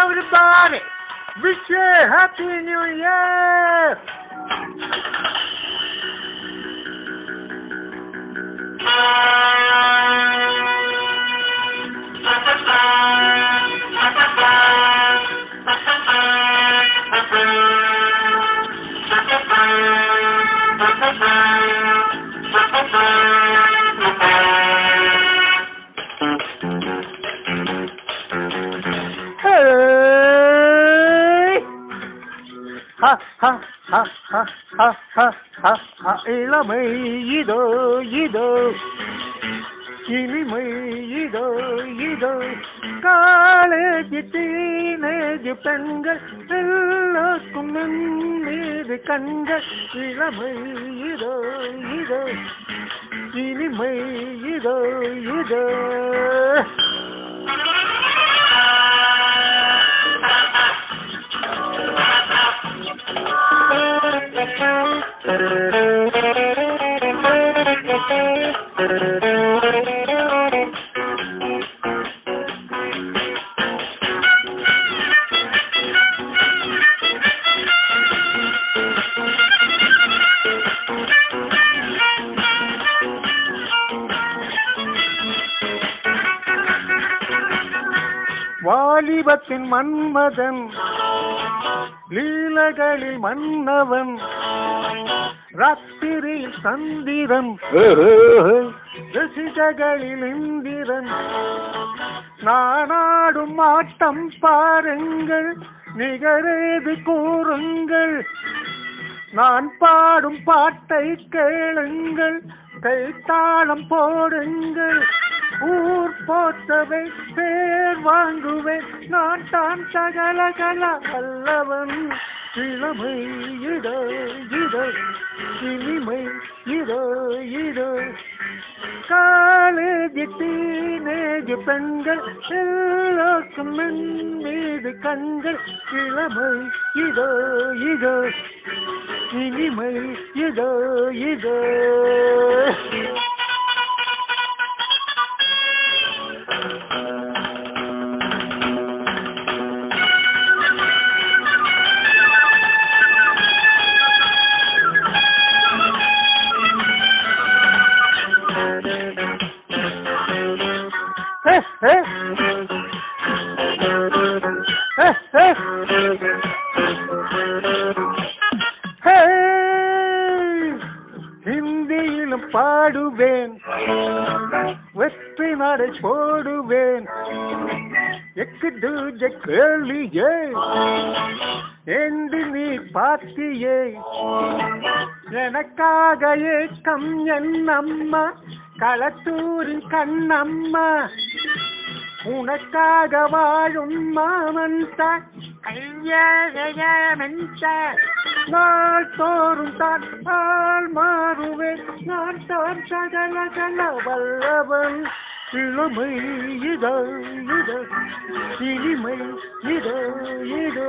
everybody. Wish you a happy new year. Ha ha ha ha ha ha ha ha இளமை இதோ இதோ இனிமை இதோ இதோ காலேஜ் டீனேஜ் பெண்கள் எல்லோருக்கும் மீது கண்கள் இளமை இதோ இதோ இனிமை இதோ இதோ வாலிபத்தின் மன்மதன் லீலகளில் மன்னவன் ராத்திரியில் சந்திரன் ரசிககளில் இந்திரன் நானாடும் ஆட்டம் பாருங்கள் நிகரேது கூறுங்கள் நான் பாடும் பாட்டை கேளுங்கள் கைத்தாளம் போடுங்கள் ஊர் போற்றவை பேர் வாங்குவேன் நான் தான் சகலகல அல்லவன் இளமை இதோ இதோ இனிமை இதோ இதோ காலேஜ் டீனேஜ் பெண்கள் எல்லோருக்கும் மீது கண்கள் இளமை இதோ இதோ இனிமை இதோ இதோ ஹிந்தியிலும் பாடுவேன் வெற்றி நடை போடுவேன் எக்கு தூஜ கேள்வியே என்று நீ பார்த்தியே எனக்காக ஏக்கம் என் அம்மா களத்தூரின் கண்ணம்மா உனக்காக வாழும் மாமன் தான் நாள் தோறும் தான் ஆள் மாறுவேன் நான் தான் சகலகல வல்லவன் இளமை இதோ இதோ இனிமை இதோ இதோ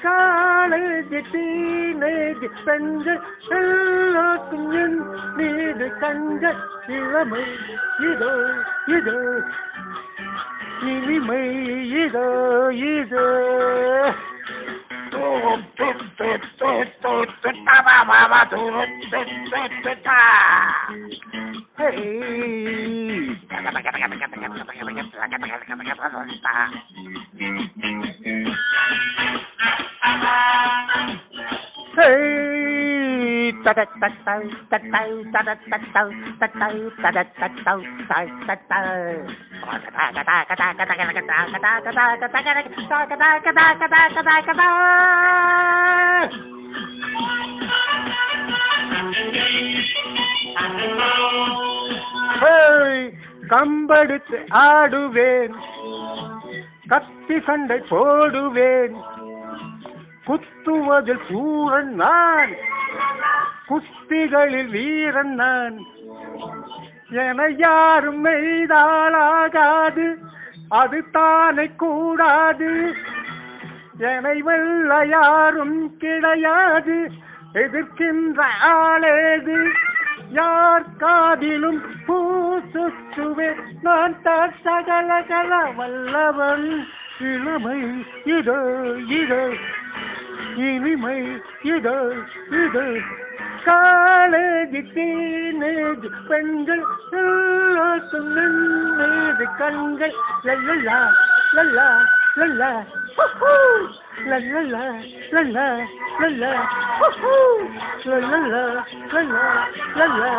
காலேஜ் டீனேஜ் பெண்கள் எல்லோருக்கும் என் மீது கண்கள் இளமை இதோ இதோ இனிமை இதோ இதோ கம்பெடுத்து ஆடுவேன் கத்தி சண்டை போடுவேன் குத்துவதில் சூரன் நான் குஸ்திகளில் வீரன் நான் என யாரும் மெய்தாளாகாது அது தானே கூடாது என்னை வெல்ல யாரும் கிடையாது எதிர்க்கின்ற ஆளேது யார் காதிலும் பூ சுற்றுவேன் நான் தான் சகலகல வல்லவன் இளமை இது இது இனிமை இது இது காலேஜ் டீனேஜ் பெண்கள் எல்லாத்தும் நின்னேது கண்கள் லல்லா லல்லா லல்லா லல்லா லல்லா லல்லா லல்லா லல்லா லல்லா